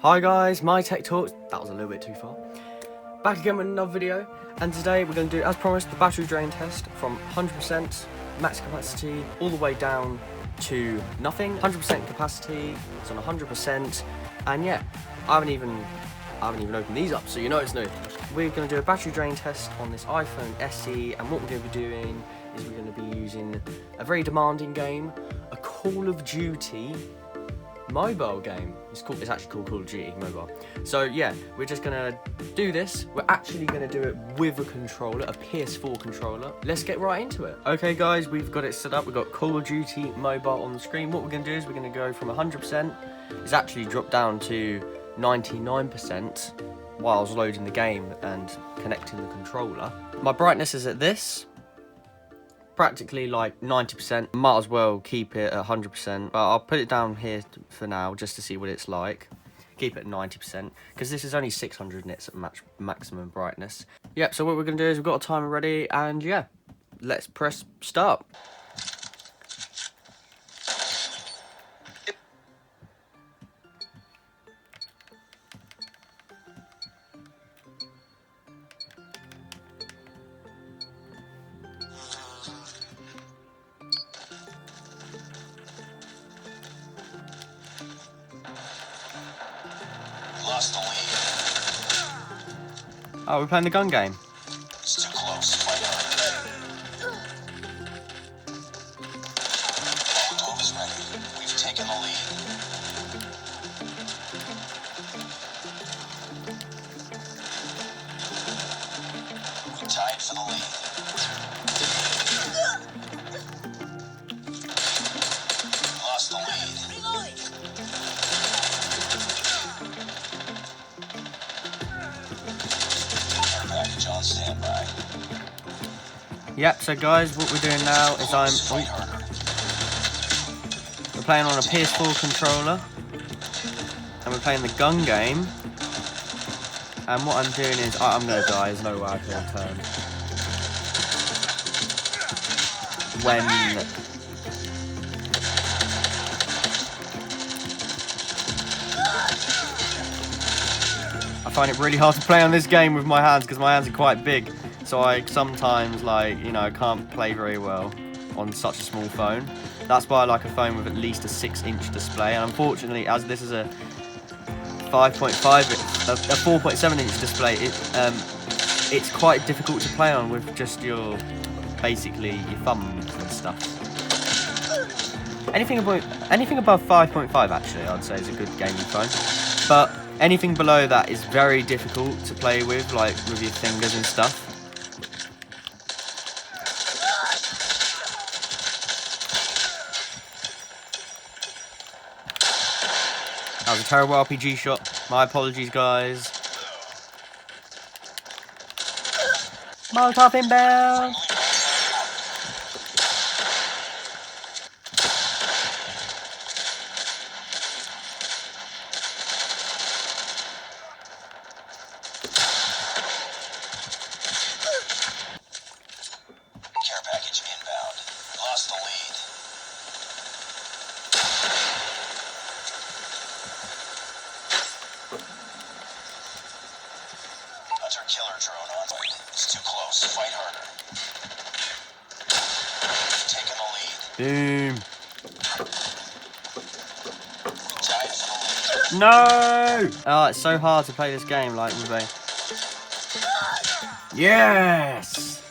Hi guys, MyTechTalks. That was a little bit too far. Back again with another video, and today we're going to do, as promised, the battery drain test from 100% max capacity all the way down to nothing. 100% capacity, it's on 100%, and yeah, I haven't even opened these up, so you know it's new. We're going to do a battery drain test on this iPhone SE, and what we're going to be doing is we're going to be using a very demanding game, a Call of Duty mobile game. It's actually called Call of Duty Mobile. So yeah, we're just gonna do this. We're actually gonna do it with a controller, a PS4 controller. Let's get right into it. Okay guys, we've got it set up. We've got Call of Duty Mobile on the screen. What we're gonna do is we're gonna go from 100%. It's actually dropped down to 99% while I was loading the game and connecting the controller. My brightness is at this. Practically like 90%. Might as well keep it at 100%, but I'll put it down here for now just to see what it's like. Keep it at 90% because this is only 600 nits at maximum brightness. Yep, so what we're gonna do is we've got a timer ready, and yeah, let's press start. Lost the lead. Oh, we're playing the gun game. It's too close. Fight on. Molotov is ready. We've taken the lead. We tied for the lead. Lost the lead. Package on standby. Yep, so guys, what we're doing now is we're playing on a PS4 controller, and we're playing the gun game. And what I'm doing is, I'm gonna die, there's no way I can turn. I find it really hard to play on this game with my hands because my hands are quite big, so I sometimes, like, you know, can't play very well on such a small phone. That's why I like a phone with at least a 6-inch display, and unfortunately, as this is a 4.7-inch display, it's quite difficult to play on with just basically your thumbs and stuff. Anything above 5.5 actually, I'd say is a good gaming phone, but anything below that is very difficult to play with, like with your fingers and stuff. That was a terrible RPG shot. My apologies, guys. Molotov inbound! Care package inbound. Lost the lead. Hunter killer drone on. It's too close. Fight harder. Taking the lead. Boom. We tied for the lead. No! Oh, it's so hard to play this game, like, with a... Yes!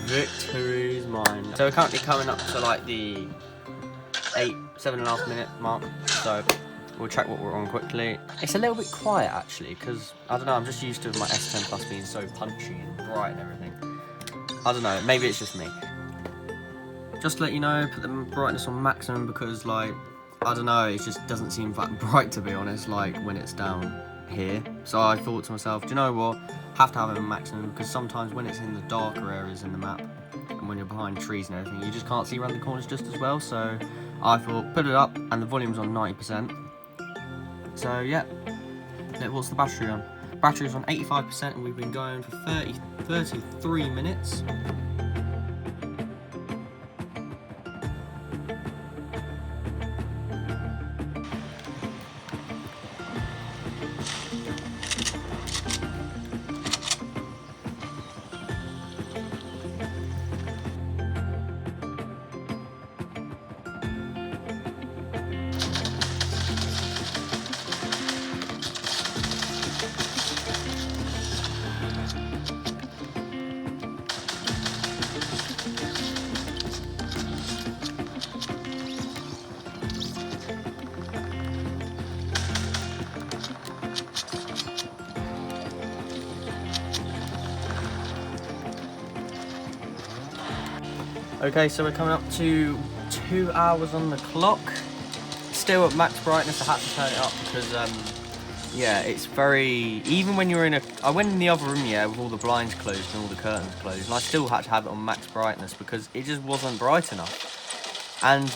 Victory is mine. So we're currently coming up to, like, the 7.5 minute mark, so we'll check what we're on quickly. It's a little bit quiet, actually, because, I don't know, I'm just used to my S10 Plus being so punchy and bright and everything. I don't know, maybe it's just me. Just to let you know, put the brightness on maximum because, like, I don't know, it just doesn't seem that bright, to be honest, like, when it's down here. So I thought to myself, do you know what, have to have it on maximum, because sometimes when it's in the darker areas in the map, and when you're behind trees and everything, you just can't see around the corners just as well. So I thought, put it up, and the volume's on 90%. So yeah, what's the battery on? Battery's on 85%, and we've been going for 33 minutes. Okay, so we're coming up to 2 hours on the clock. Still at max brightness. I had to turn it up because, yeah, it's very... Even when you're in a... I went in the other room, yeah, with all the blinds closed and all the curtains closed, and I still had to have it on max brightness because it just wasn't bright enough. And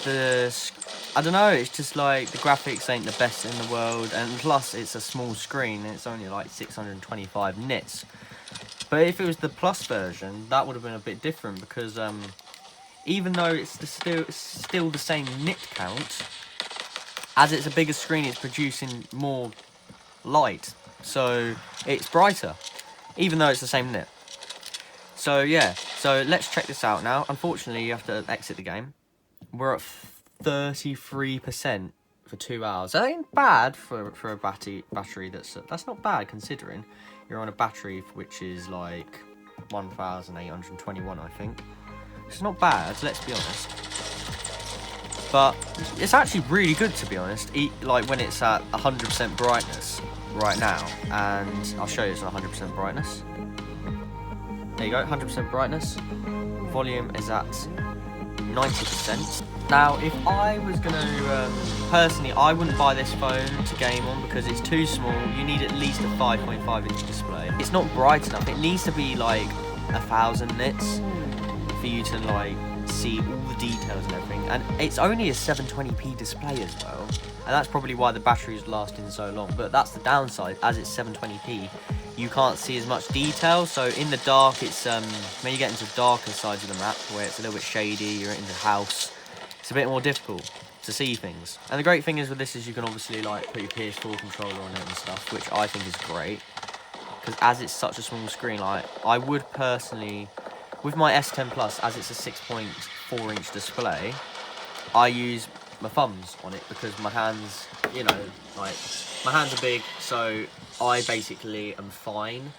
I don't know, it's just like the graphics ain't the best in the world, and plus it's a small screen and it's only like 625 nits. But if it was the plus version, that would have been a bit different because even though it's still the same nit count, as it's a bigger screen, it's producing more light, so it's brighter, even though it's the same nit. So yeah, so let's check this out now. Unfortunately, you have to exit the game. We're at 33% for 2 hours. That ain't bad for a battery. That's not bad considering you're on a battery which is like 1,821, I think. It's not bad, let's be honest. But it's actually really good, to be honest. Like when it's at 100% brightness right now, and I'll show you it's at 100% brightness. There you go, 100% brightness. Volume is at 90%. Now, if I was going to, personally, I wouldn't buy this phone to game on because it's too small. You need at least a 5.5-inch display. It's not bright enough. It needs to be like 1,000 nits for you to like see all the details and everything. And it's only a 720p display as well. And that's probably why the battery is lasting so long. But that's the downside. As it's 720p, you can't see as much detail. So in the dark, it's when you get into darker sides of the map where it's a little bit shady, you're in the house, it's a bit more difficult to see things. And the great thing is with this is you can obviously like put your PS4 controller on it and stuff, which I think is great. Because as it's such a small screen, like I would personally, with my S10 Plus, as it's a 6.4-inch display, I use my thumbs on it because my hands, you know, like my hands are big, so I basically am fine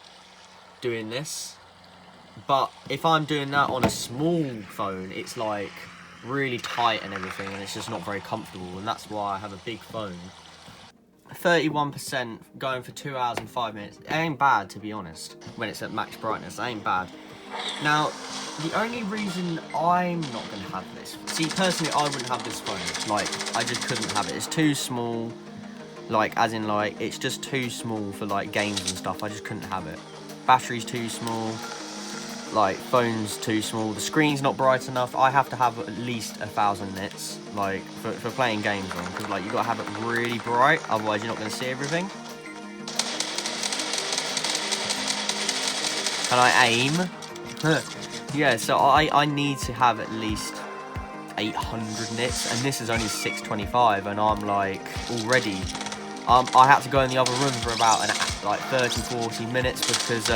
doing this. But if I'm doing that on a small phone, it's like really tight and everything, and it's just not very comfortable, and that's why I have a big phone. 31% going for 2 hours and 5 minutes. It ain't bad, to be honest, when it's at max brightness. It ain't bad. Now, the only reason I'm not going to have this... See, personally, I wouldn't have this phone. Like, I just couldn't have it. It's too small. Like, as in, like, it's just too small for, like, games and stuff. I just couldn't have it. Battery's too small. Like, phone's too small. The screen's not bright enough. I have to have at least 1,000 nits, like, for playing games on. Because, like, you've got to have it really bright. Otherwise, you're not going to see everything. Can I aim? Yeah, so I need to have at least 800 nits, and this is only 625, and I'm like already I had to go in the other room for about like 30-40 minutes because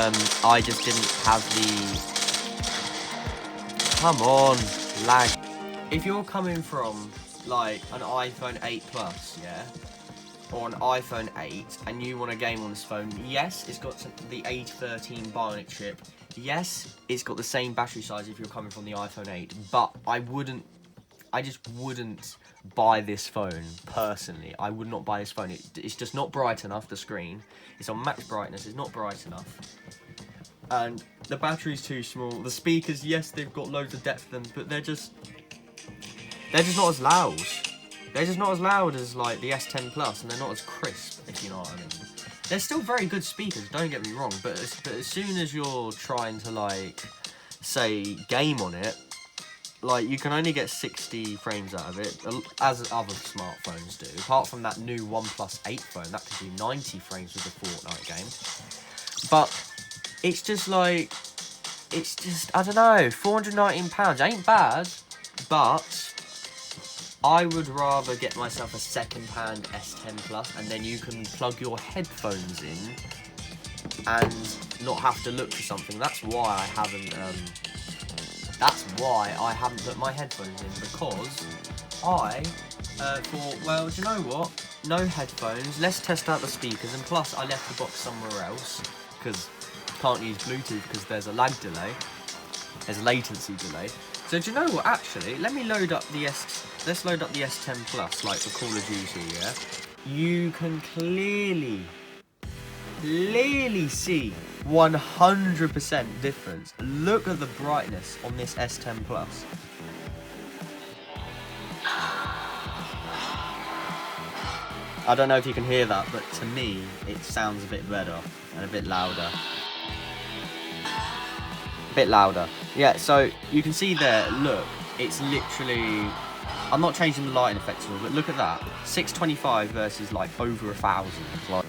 I just didn't have the... Come on, lag. If you're coming from like an iPhone 8 Plus, yeah, or an iPhone 8, and you want a game on this phone, yes, it's got the A13 Bionic chip. Yes, it's got the same battery size if you're coming from the iPhone 8, but I just wouldn't buy this phone, personally. I would not buy this phone. It's just not bright enough, the screen. It's on max brightness, it's not bright enough. And the battery's too small. The speakers, yes, they've got loads of depth in them, but they're just not as loud. They're just not as loud as, like, the S10 Plus, and they're not as crisp, if you know what I mean. They're still very good speakers, don't get me wrong, but as soon as you're trying to, like, say, game on it, like, you can only get 60 frames out of it, as other smartphones do. Apart from that new OnePlus 8 phone, that could do 90 frames with a Fortnite game. But it's just, like, it's just, I don't know, £419 ain't bad, but I would rather get myself a second-hand S10 Plus, and then you can plug your headphones in and not have to look for something. That's why I haven't. That's why I haven't put my headphones in, because I thought, well, do you know what? No headphones. Let's test out the speakers, and plus I left the box somewhere else because can't use Bluetooth because there's a lag delay. There's a latency delay. So do you know what? Actually, let me load up the Let's load up the S10 Plus, like for Call of Duty, yeah? You can clearly see 100% difference. Look at the brightness on this S10 Plus. I don't know if you can hear that, but to me, it sounds a bit better and a bit louder. A bit louder. Yeah, so you can see there, look, it's literally... I'm not changing the lighting effects at all, but look at that. 625 versus like over 1,000. Like...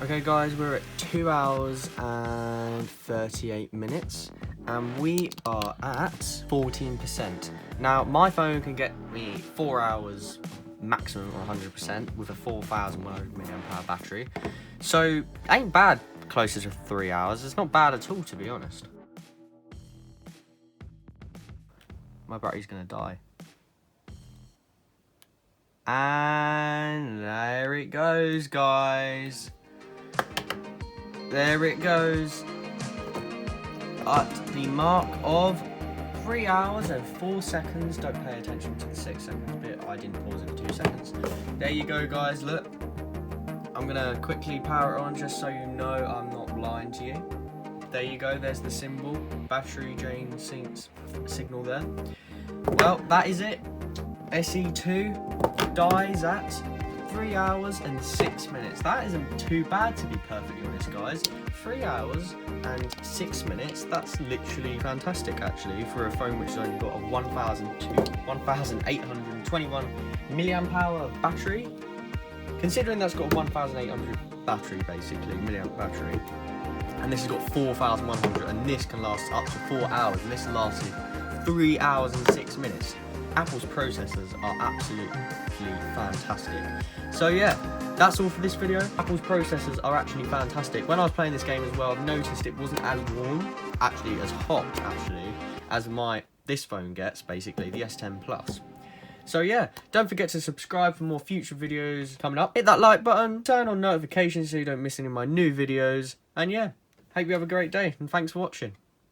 Okay guys, we're at 2 hours and 38 minutes. And we are at 14%. Now, my phone can get me 4 hours maximum 100% with a 4,100 mAh battery. So, ain't bad closer to 3 hours. It's not bad at all, to be honest. My battery's gonna die. And there it goes, guys. There it goes. At the mark of 3 hours and 4 seconds. Don't pay attention to the 6 seconds bit. I didn't pause it for 2 seconds. There you go, guys. Look. I'm gonna quickly power it on just so you know I'm not lying to you. There you go. There's the symbol. Battery drain signal there. Well, that is it. SE2 dies at 3 hours and 6 minutes. That isn't too bad, to be perfectly honest, guys. 3 hours and 6 minutes. That's literally fantastic, actually, for a phone which has only got a 1,821 mAh battery. Considering that's got a 1,800 battery, basically, milliamp battery, and this has got 4,100, and this can last up to 4 hours, and this lasted 3 hours and 6 minutes. Apple's processors are absolutely fantastic. So yeah, that's all for this video. Apple's processors are actually fantastic. When I was playing this game as well, I've noticed it wasn't as warm, actually as hot, actually, as this phone gets, basically, the S10 Plus. So yeah, don't forget to subscribe for more future videos coming up. Hit that like button, turn on notifications so you don't miss any of my new videos. And yeah, hope you have a great day, and thanks for watching.